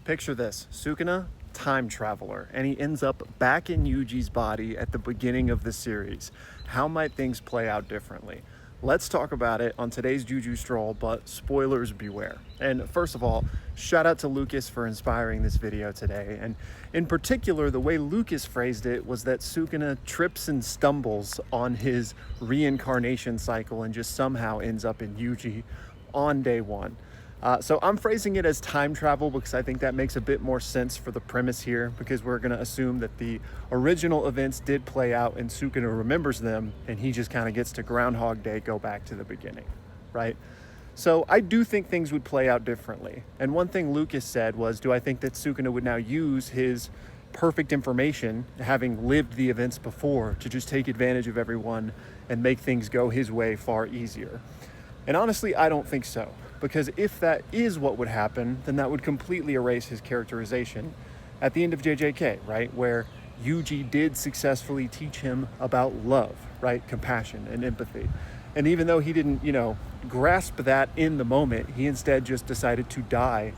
Picture this, Sukuna, time traveler, and he ends up back in Yuji's body at the beginning of the series. How might things play out differently? Let's talk about it on today's Juju Stroll, but spoilers beware. And first of all, shout out to Lucas for inspiring this video today. And in particular, the way Lucas phrased it was that Sukuna trips and stumbles on his reincarnation cycle and just somehow ends up in Yuji on day one. So I'm phrasing it as time travel because I think that makes a bit more sense for the premise here, because we're going to assume that the original events did play out and Sukuna remembers them and he just kind of gets to Groundhog Day, go back to the beginning, right? So I do think things would play out differently. And one thing Lucas said was, do I think that Sukuna would now use his perfect information, having lived the events before, to just take advantage of everyone and make things go his way far easier? And honestly, I don't think so. Because if that is what would happen, then that would completely erase his characterization at the end of JJK, right? Where Yuji did successfully teach him about love, right? Compassion and empathy. And even though he didn't, grasp that in the moment, he instead just decided to die.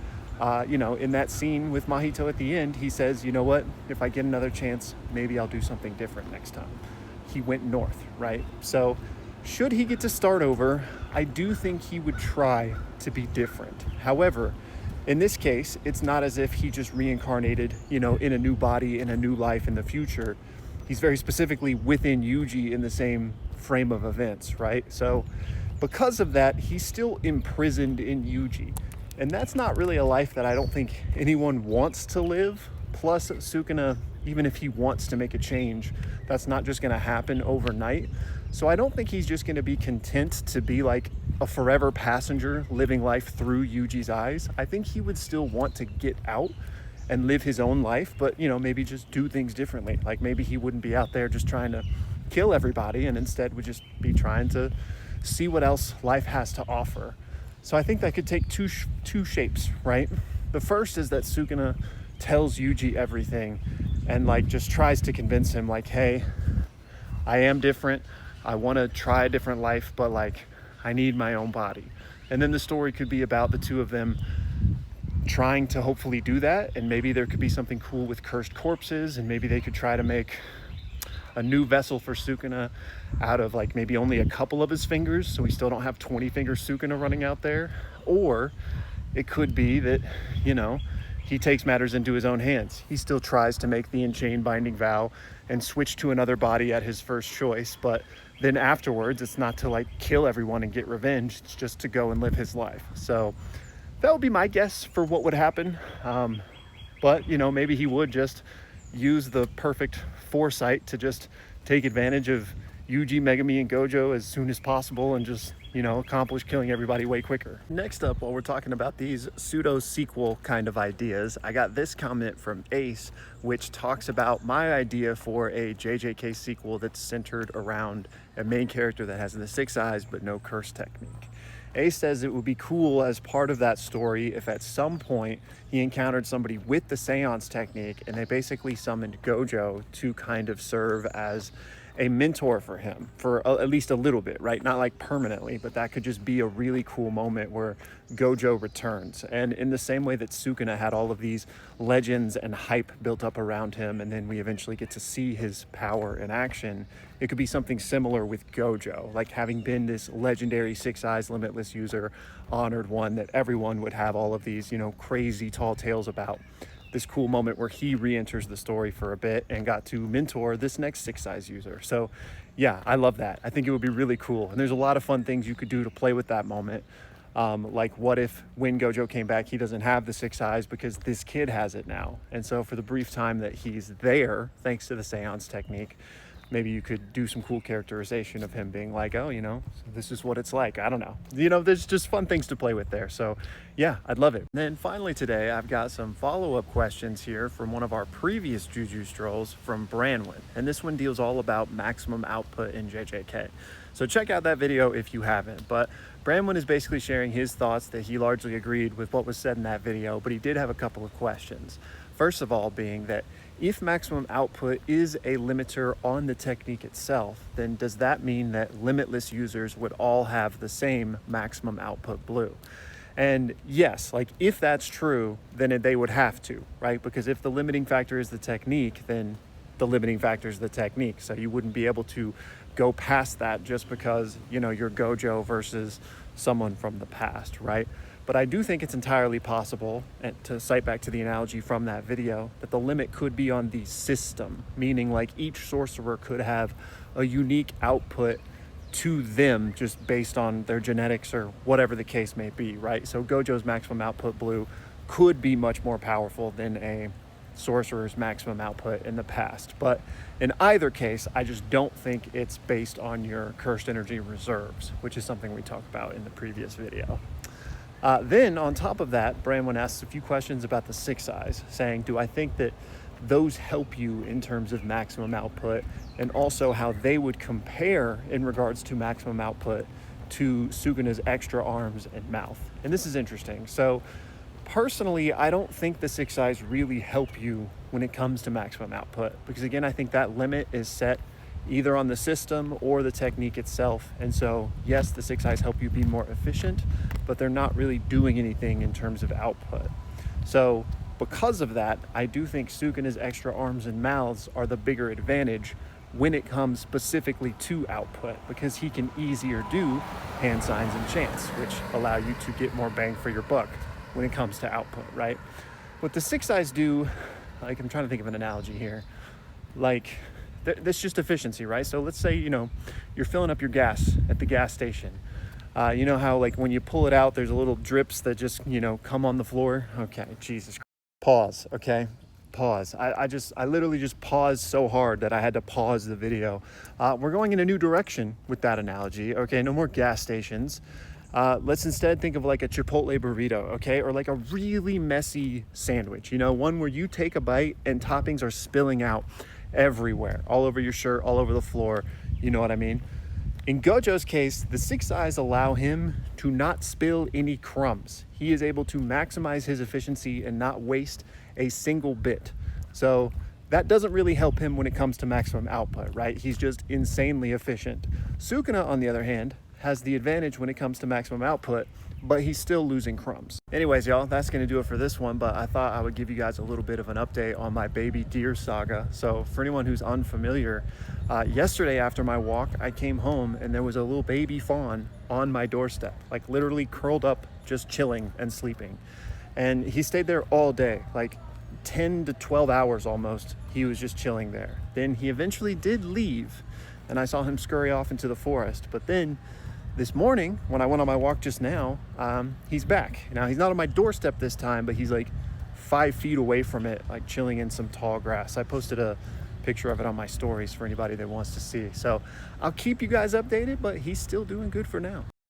In that scene with Mahito at the end, he says, you know what? If I get another chance, maybe I'll do something different next time. He went north, right? So should he get to start over, I do think he would try to be different. However, in this case, it's not as if he just reincarnated, in a new body, in a new life in the future. He's very specifically within Yuji in the same frame of events, right? So because of that, he's still imprisoned in Yuji. And that's not really a life that I don't think anyone wants to live. Plus, Sukuna, even if he wants to make a change, that's not just going to happen overnight. So I don't think he's just going to be content to be like a forever passenger living life through Yuji's eyes. I think he would still want to get out and live his own life, but maybe just do things differently. Like maybe he wouldn't be out there just trying to kill everybody, and instead would just be trying to see what else life has to offer. So I think that could take two shapes, right? The first is that Sukuna tells Yuji everything and just tries to convince him hey, I am different. I want to try a different life, but I need my own body. And then the story could be about the two of them trying to hopefully do that. And maybe there could be something cool with cursed corpses, and maybe they could try to make a new vessel for Sukuna out of maybe only a couple of his fingers, so we still don't have 20 finger Sukuna running out there. Or it could be that, he takes matters into his own hands. He still tries to make the Enchained Binding Vow and switch to another body at his first choice, but then afterwards it's not to kill everyone and get revenge, it's just to go and live his life. So that would be my guess for what would happen. But maybe he would just use the perfect foresight to just take advantage of Yuji, Megami, and Gojo as soon as possible and just accomplish killing everybody way quicker. Next up, while we're talking about these pseudo sequel kind of ideas, I got this comment from Ace, which talks about my idea for a JJK sequel that's centered around a main character that has the 6 eyes but no curse technique. Ace says it would be cool as part of that story if at some point he encountered somebody with the seance technique and they basically summoned Gojo to kind of serve as a mentor for him for at least a little bit, right? Not permanently, but that could just be a really cool moment where Gojo returns. And in the same way that Sukuna had all of these legends and hype built up around him, and then we eventually get to see his power in action, it could be something similar with Gojo, having been this legendary 6 eyes limitless user, honored one that everyone would have all of these, crazy tall tales about. This cool moment where he re-enters the story for a bit and got to mentor this next 6 eyes user. So yeah, I love that. I think it would be really cool. And there's a lot of fun things you could do to play with that moment. What if when Gojo came back, he doesn't have the 6 eyes because this kid has it now. And so for the brief time that he's there, thanks to the seance technique, maybe you could do some cool characterization of him being oh, this is what it's like. I don't know. There's just fun things to play with there. So yeah, I'd love it. And then finally today, I've got some follow-up questions here from one of our previous Juju Strolls from Branwyn. And this one deals all about maximum output in JJK. So check out that video if you haven't. But Branwyn is basically sharing his thoughts that he largely agreed with what was said in that video, but he did have a couple of questions. First of all being that if maximum output is a limiter on the technique itself, then does that mean that limitless users would all have the same maximum output blue? And yes, like if that's true, then they would have to, right? Because if the limiting factor is the technique, then the limiting factor is the technique. So you wouldn't be able to go past that just because, you know, you're Gojo versus someone from the past, right? But I do think it's entirely possible, and to cite back to the analogy from that video, that the limit could be on the system, meaning like each sorcerer could have a unique output to them just based on their genetics or whatever the case may be, right? So Gojo's maximum output blue could be much more powerful than a sorcerer's maximum output in the past. But in either case, I just don't think it's based on your cursed energy reserves, which is something we talked about in the previous video. Then on top of that, Bramwin asks a few questions about the six eyes, saying, do I think that those help you in terms of maximum output, and also how they would compare in regards to maximum output to Sukuna's extra arms and mouth? And this is interesting. So personally, I don't think the six eyes really help you when it comes to maximum output, because again, I think that limit is set either on the system or the technique itself. And so yes, the six eyes help you be more efficient, but they're not really doing anything in terms of output. So because of that, I do think Sukuna's extra arms and mouths are the bigger advantage when it comes specifically to output, because he can easier do hand signs and chants, which allow you to get more bang for your buck when it comes to output, right? What the six eyes do, like, I'm trying to think of an analogy here, like that's just efficiency, right? So let's say, you know, you're filling up your gas at the gas station. You know how like when you pull it out, there's a little drips that just, you know, come on the floor. Okay, Jesus Christ. Pause, okay? Pause. I literally just paused so hard that I had to pause the video. We're going in a new direction with that analogy, okay? No more gas stations. Let's instead think of like a Chipotle burrito, okay? Or like a really messy sandwich, you know, one where you take a bite and toppings are spilling out everywhere, all over your shirt, all over the floor, you know what I mean? In Gojo's case, the six eyes allow him to not spill any crumbs. He is able to maximize his efficiency and not waste a single bit. So that doesn't really help him when it comes to maximum output, right? He's just insanely efficient. Sukuna, on the other hand, has the advantage when it comes to maximum output, but he's still losing crumbs. Anyways, y'all, that's gonna do it for this one, but I thought I would give you guys a little bit of an update on my baby deer saga. So for anyone who's unfamiliar, yesterday after my walk, I came home and there was a little baby fawn on my doorstep, like literally curled up, just chilling and sleeping. And he stayed there all day, like 10 to 12 hours almost. He was just chilling there. Then he eventually did leave, and I saw him scurry off into the forest. But then this morning, when I went on my walk just now, he's back. Now, he's not on my doorstep this time, but he's like 5 feet away from it, like chilling in some tall grass. I posted a picture of it on my stories for anybody that wants to see. So I'll keep you guys updated, but he's still doing good for now.